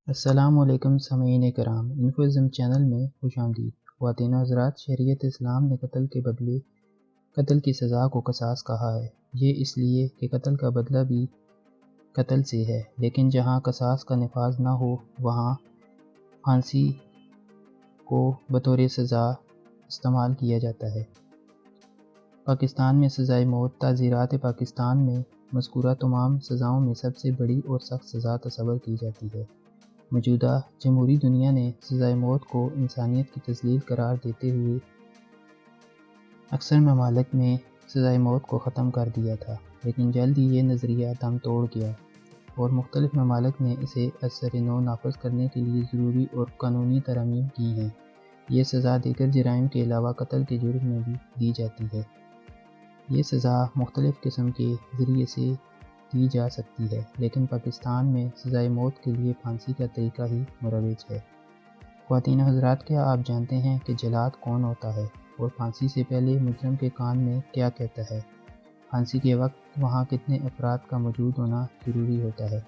السلام علیکم سامعین کرام، انفوزم چینل میں خوش آمدید۔ خواتین و حضرات، شریعت اسلام نے قتل کے بدلے قتل کی سزا کو قصاص کہا ہے۔ یہ اس لیے کہ قتل کا بدلہ بھی قتل سے ہے، لیکن جہاں قصاص کا نفاذ نہ ہو وہاں پھانسی کو بطور سزا استعمال کیا جاتا ہے۔ پاکستان میں سزائے موت تعزیرات پاکستان میں مذکورہ تمام سزاؤں میں سب سے بڑی اور سخت سزا تصور کی جاتی ہے۔ موجودہ جمہوری دنیا نے سزائے موت کو انسانیت کی تذلیل قرار دیتے ہوئے اکثر ممالک میں سزائے موت کو ختم کر دیا تھا، لیکن جلد ہی یہ نظریہ دم توڑ گیا اور مختلف ممالک نے اسے ازسر نو نافذ کرنے کے لیے ضروری اور قانونی ترامیم کی ہیں۔ یہ سزا دیگر جرائم کے علاوہ قتل کے جرم میں بھی دی جاتی ہے۔ یہ سزا مختلف قسم کے ذریعے سے دی جا سکتی ہے، لیکن پاکستان میں سزائے موت کے لیے پھانسی کا طریقہ ہی مروج ہے۔ خواتین و حضرات، کیا آپ جانتے ہیں کہ جلاد کون ہوتا ہے اور پھانسی سے پہلے مجرم کے کان میں کیا کہتا ہے؟ پھانسی کے وقت وہاں کتنے افراد کا موجود ہونا ضروری ہوتا ہے؟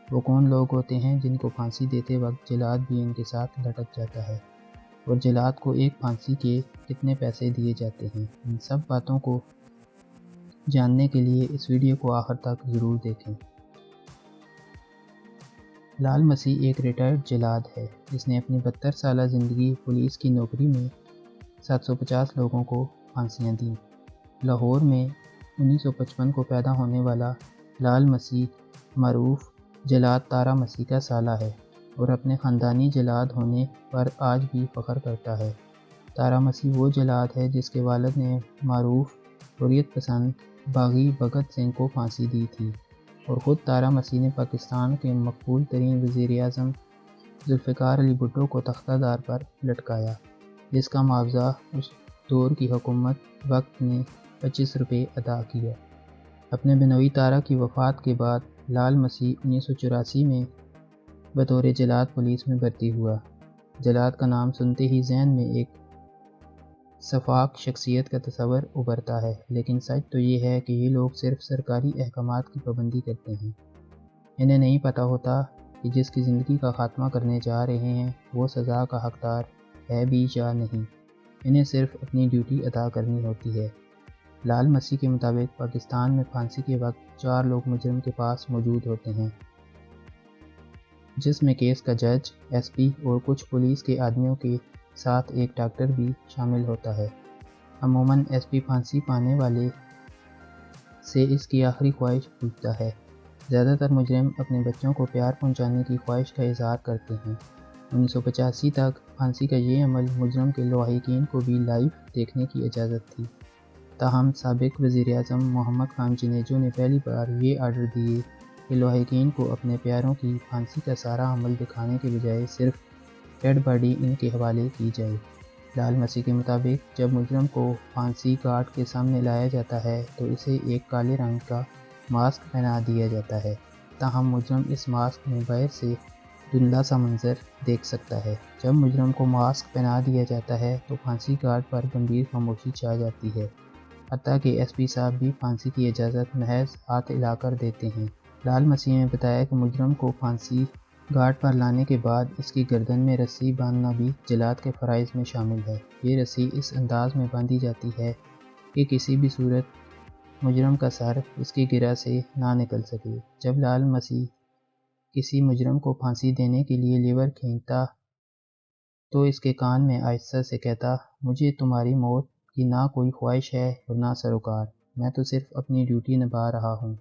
وہ کون لوگ ہوتے ہیں جن کو پھانسی دیتے وقت جلاد بھی ان کے ساتھ لٹک جاتا ہے؟ اور جلاد کو ایک پھانسی کے کتنے پیسے دیے جاتے ہیں؟ ان سب باتوں کو جاننے کے لیے اس ویڈیو کو آخر تک ضرور دیکھیں۔ لال مسیح ایک ریٹائرڈ جلاد ہے جس نے اپنی 72 سالہ زندگی پولیس کی نوکری میں 750 لوگوں کو پھانسیاں دیں۔ لاہور میں 1955 کو پیدا ہونے والا لال مسیح معروف جلاد تارا مسیح کا سالہ ہے اور اپنے خاندانی جلاد ہونے پر آج بھی فخر کرتا ہے۔ تارا مسیح وہ جلاد ہے جس کے والد نے معروف حریت پسند باغی بھگت سنگھ کو پھانسی دی تھی، اور خود تارا مسیح نے پاکستان کے مقبول ترین وزیر اعظم ذوالفقار علی بھٹو کو تختہ دار پر لٹکایا، جس کا معاوضہ اس دور کی حکومت وقت نے 25 روپے ادا کیا۔ اپنے بنوئی تارا کی وفات کے بعد لال مسیح 1984 میں بطور جلاد پولیس میں بھرتی ہوا۔ جلاد کا نام سنتے ہی ذہن میں ایک شفاف شخصیت کا تصور ابھرتا ہے، لیکن سچ تو یہ ہے کہ یہ لوگ صرف سرکاری احکامات کی پابندی کرتے ہیں۔ انہیں نہیں پتہ ہوتا کہ جس کی زندگی کا خاتمہ کرنے جا رہے ہیں وہ سزا کا حقدار ہے بھی یا نہیں۔ انہیں صرف اپنی ڈیوٹی ادا کرنی ہوتی ہے۔ لال مسیح کے مطابق پاکستان میں پھانسی کے وقت 4 لوگ مجرم کے پاس موجود ہوتے ہیں، جس میں کیس کا جج، ایس پی اور کچھ پولیس کے آدمیوں کے ساتھ ایک ڈاکٹر بھی شامل ہوتا ہے۔ عموماً ایس پی پھانسی پانے والے سے اس کی آخری خواہش پوچھتا ہے۔ زیادہ تر مجرم اپنے بچوں کو پیار پہنچانے کی خواہش کا اظہار کرتے ہیں۔ 1985 تک پھانسی کا یہ عمل مجرم کے لواحقین کو بھی لائیو دیکھنے کی اجازت تھی، تاہم سابق وزیر اعظم محمد خان جنیجو نے پہلی بار یہ آرڈر دیے کہ لواحقین کو اپنے پیاروں کی پھانسی کا سارا عمل دکھانے کے بجائے صرف ڈیڈ باڈی ان کے حوالے کی جائے۔ لال مسیح کے مطابق جب مجرم کو پھانسی گھاٹ کے سامنے لایا جاتا ہے تو اسے ایک کالے رنگ کا ماسک پہنا دیا جاتا ہے، تاہم مجرم اس ماسک میں باہر سے دھندلا سا منظر دیکھ سکتا ہے۔ جب مجرم کو ماسک پہنا دیا جاتا ہے تو پھانسی گھاٹ پر گمبھیر خاموشی چھا جاتی ہے، حتیٰ کہ ایس پی صاحب بھی پھانسی کی اجازت محض ہاتھ ہلا کر دیتے ہیں۔ لال مسیح نے بتایا کہ مجرم کو پھانسی گھاٹ پر لانے کے بعد اس کی گردن میں رسی باندھنا بھی جلاد کے فرائض میں شامل ہے۔ یہ رسی اس انداز میں باندھی جاتی ہے کہ کسی بھی صورت مجرم کا سر اس کی گرہ سے نہ نکل سکے۔ جب لال مسیح کسی مجرم کو پھانسی دینے کے لیے لیور کھینچتا تو اس کے کان میں آہستہ سے کہتا، مجھے تمہاری موت کی نہ کوئی خواہش ہے اور نہ سروکار، میں تو صرف اپنی ڈیوٹی نبھا رہا ہوں۔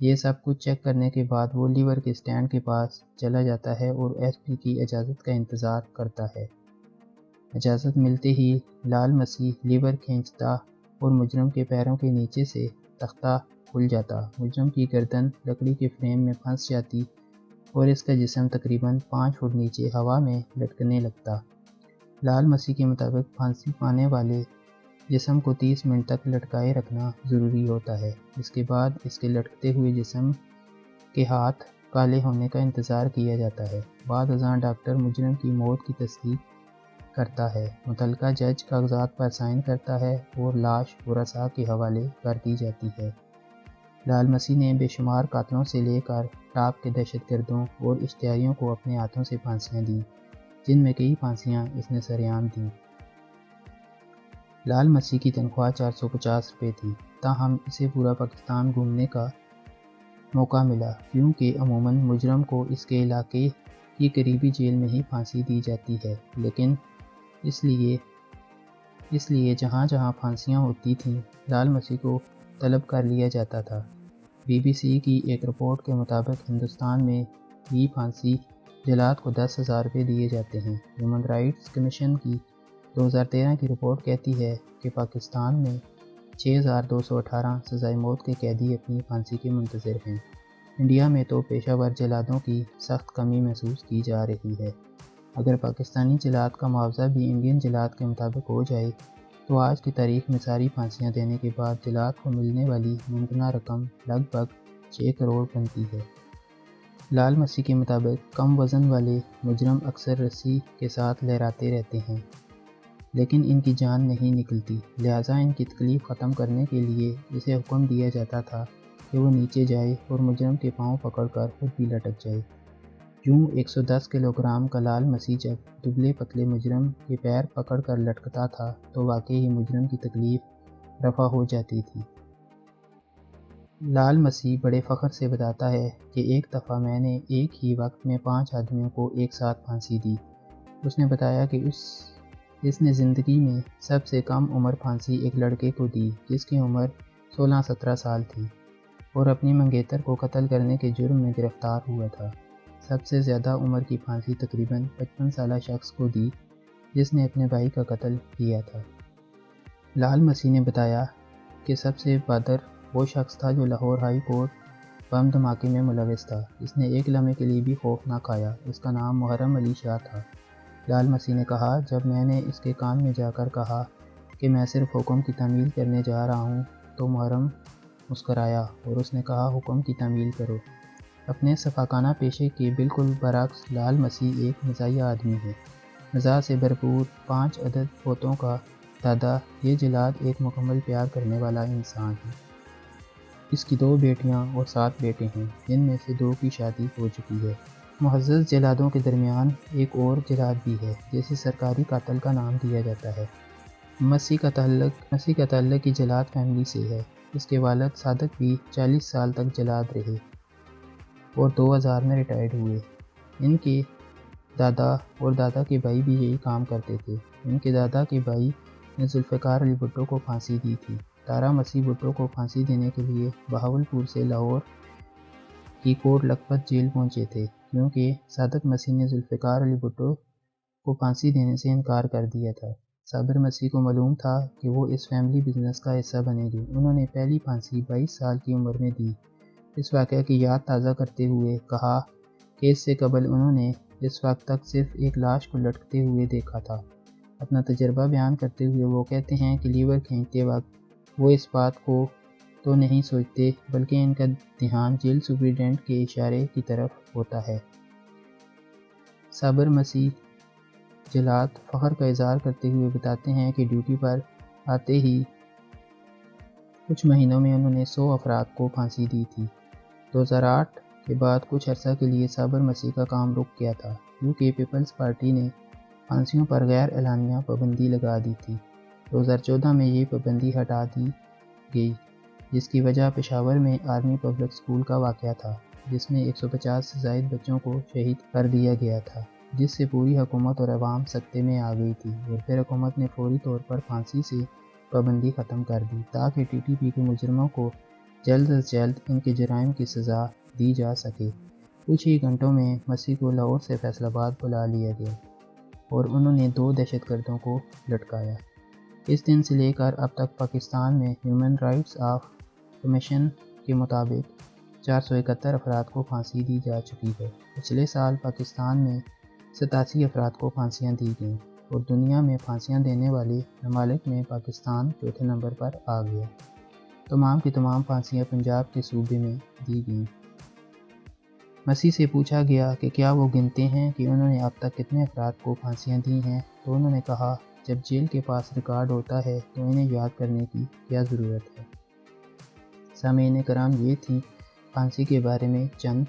یہ سب کچھ چیک کرنے کے بعد وہ لیور کے سٹینڈ کے پاس چلا جاتا ہے اور ایس پی کی اجازت کا انتظار کرتا ہے۔ اجازت ملتے ہی لال مسیح لیور کھینچتا اور مجرم کے پیروں کے نیچے سے تختہ کھل جاتا، مجرم کی گردن لکڑی کے فریم میں پھنس جاتی اور اس کا جسم تقریباً 5 فٹ نیچے ہوا میں لٹکنے لگتا۔ لال مسیح کے مطابق پھانسی پانے والے جسم کو 30 منٹ تک لٹکائے رکھنا ضروری ہوتا ہے۔ اس کے بعد اس کے لٹکتے ہوئے جسم کے ہاتھ کالے ہونے کا انتظار کیا جاتا ہے۔ بعد ازاں ڈاکٹر مجرم کی موت کی تصدیق کرتا ہے، متعلقہ جج کاغذات پر سائن کرتا ہے اور لاش ورثاء کے حوالے کر دی جاتی ہے۔ لال مسیح نے بے شمار قاتلوں سے لے کر ٹاپ کے دہشت گردوں اور اشتہاریوں کو اپنے ہاتھوں سے پھانسیاں دیں، جن میں کئی پھانسیاں اس نے سرعام دیں۔ لال مسیح کی تنخواہ 450 روپے تھی، تاہم اسے پورا پاکستان گھومنے کا موقع ملا، کیونکہ عموماً مجرم کو اس کے علاقے کی قریبی جیل میں ہی پھانسی دی جاتی ہے، لیکن اس لیے جہاں جہاں پھانسیاں ہوتی تھیں، لال مسیح کو طلب کر لیا جاتا تھا۔ BBC کی ایک رپورٹ کے مطابق ہندوستان میں بھی پھانسی جلاد کو 10,000 روپے دیے جاتے ہیں۔ ہیومن رائٹس کمیشن کی 2013 کی رپورٹ کہتی ہے کہ پاکستان میں 6,218 سزائے موت کے قیدی اپنی پھانسی کے منتظر ہیں۔ انڈیا میں تو پیشہ ور جلادوں کی سخت کمی محسوس کی جا رہی ہے۔ اگر پاکستانی جلاد کا معاوضہ بھی انڈین جلاد کے مطابق ہو جائے تو آج کی تاریخ میں ساری پھانسیاں دینے کے بعد جلاد کو ملنے والی ممکنہ رقم لگ بھگ 6 کروڑ بنتی ہے۔ لال مسیح کے مطابق کم وزن والے مجرم اکثر رسی کے ساتھ لہراتے رہتے ہیں، لیکن ان کی جان نہیں نکلتی، لہٰذا ان کی تکلیف ختم کرنے کے لیے اسے حکم دیا جاتا تھا کہ وہ نیچے جائے اور مجرم کے پاؤں پکڑ کر خود بھی لٹک جائے۔ یوں 110 کلو گرام کا لال مسیح جب دبلے پتلے مجرم کے پیر پکڑ کر لٹکتا تھا تو واقعی ہی مجرم کی تکلیف رفع ہو جاتی تھی۔ لال مسیح بڑے فخر سے بتاتا ہے کہ ایک دفعہ میں نے ایک ہی وقت میں 5 آدمیوں کو ایک ساتھ پھانسی دی۔ اس نے بتایا کہ اس نے زندگی میں سب سے کم عمر پھانسی ایک لڑکے کو دی جس کی عمر 16-17 سال تھی اور اپنی منگیتر کو قتل کرنے کے جرم میں گرفتار ہوا تھا۔ سب سے زیادہ عمر کی پھانسی تقریباً 55 سالہ شخص کو دی جس نے اپنے بھائی کا قتل کیا تھا۔ لال مسیح نے بتایا کہ سب سے بہادر وہ شخص تھا جو لاہور ہائی کورٹ بم دھماکے میں ملوث تھا۔ اس نے ایک لمحے کے لیے بھی خوف نہ کھایا۔ اس کا نام محرم علی شاہ تھا۔ لال مسیح نے کہا، جب میں نے اس کے کان میں جا کر کہا کہ میں صرف حکم کی تعمیل کرنے جا رہا ہوں تو محرم مسکرایا اور اس نے کہا، حکم کی تعمیل کرو۔ اپنے سفاکانہ پیشے کے بالکل برعکس لال مسیح ایک مزاحیہ آدمی ہے۔ مزاح سے بھرپور 5 عدد پوتوں کا دادا، یہ جلاد ایک مکمل پیار کرنے والا انسان ہے۔ اس کی 2 بیٹیاں اور 7 بیٹے ہیں، جن میں سے 2 کی شادی ہو چکی ہے۔ معزز جلادوں کے درمیان ایک اور جلاد بھی ہے جسے سرکاری قاتل کا نام دیا جاتا ہے۔ مسیح کا تعلق کی جلاد فیملی سے ہے۔ اس کے والد صادق بھی 40 سال تک جلاد رہے اور 2000 میں ریٹائرڈ ہوئے۔ ان کے دادا اور دادا کے بھائی بھی یہی کام کرتے تھے۔ ان کے دادا کے بھائی نے ذوالفقار علی بھٹو کو پھانسی دی تھی۔ تارا مسیح بھٹو کو پھانسی دینے کے لیے بہاولپور سے لاہور کی کوٹ لکھپت جیل پہنچے تھے، کیونکہ صادق مسیح نے ذوالفقار علی بھٹو کو پھانسی دینے سے انکار کر دیا تھا۔ صابر مسیح کو معلوم تھا کہ وہ اس فیملی بزنس کا حصہ بنے گی۔ انہوں نے پہلی پھانسی 22 سال کی عمر میں دی۔ اس واقعہ کی یاد تازہ کرتے ہوئے کہا کہ اس سے قبل انہوں نے اس وقت تک صرف ایک لاش کو لٹکتے ہوئے دیکھا تھا۔ اپنا تجربہ بیان کرتے ہوئے وہ کہتے ہیں کہ لیور کھینچتے وقت وہ اس بات کو تو نہیں سوچتے، بلکہ ان کا دھیان جیل سپرنٹنڈنٹ کے اشارے کی طرف ہوتا ہے۔ صابر مسیح جلاد فخر کا اظہار کرتے ہوئے بتاتے ہیں کہ ڈیوٹی پر آتے ہی کچھ مہینوں میں انہوں نے 100 افراد کو پھانسی دی تھی۔ 2008 کے بعد کچھ عرصہ کے لیے صابر مسیح کا کام رک گیا تھا، کیونکہ پیپلز پارٹی نے پھانسیوں پر غیر اعلانیہ پابندی لگا دی تھی۔ 2014 میں یہ پابندی ہٹا دی گئی، جس کی وجہ پشاور میں آرمی پبلک اسکول کا واقعہ تھا، جس میں 150 سے زائد بچوں کو شہید کر دیا گیا تھا، جس سے پوری حکومت اور عوام سکتے میں آ گئی تھی، اور پھر حکومت نے فوری طور پر پھانسی سے پابندی ختم کر دی تاکہ TTP کے مجرموں کو جلد از جلد ان کے جرائم کی سزا دی جا سکے۔ کچھ ہی گھنٹوں میں مسیح کو لاہور سے فیصل آباد بلا لیا گیا اور انہوں نے 2 دہشت گردوں کو لٹکایا۔ اس دن سے لے کر اب تک پاکستان میں ہیومن رائٹس کمیشن کے مطابق 471 افراد کو پھانسی دی جا چکی ہے۔ پچھلے سال پاکستان میں 87 افراد کو پھانسیاں دی گئیں اور دنیا میں پھانسیاں دینے والے ممالک میں پاکستان چوتھے نمبر پر آ گیا۔ تمام کی تمام پھانسیاں پنجاب کے صوبے میں دی گئیں۔ مسیح سے پوچھا گیا کہ کیا وہ گنتے ہیں کہ انہوں نے اب تک کتنے افراد کو پھانسیاں دی ہیں، تو انہوں نے کہا، جب جیل کے پاس ریکارڈ ہوتا ہے تو انہیں یاد کرنے کی کیا ضرورت ہے۔ سامعین کرام، یہ تھی پھانسی کے بارے میں چند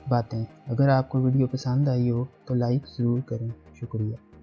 باتیں۔ اگر آپ کو ویڈیو پسند آئی ہو تو لائک ضرور کریں۔ شکریہ۔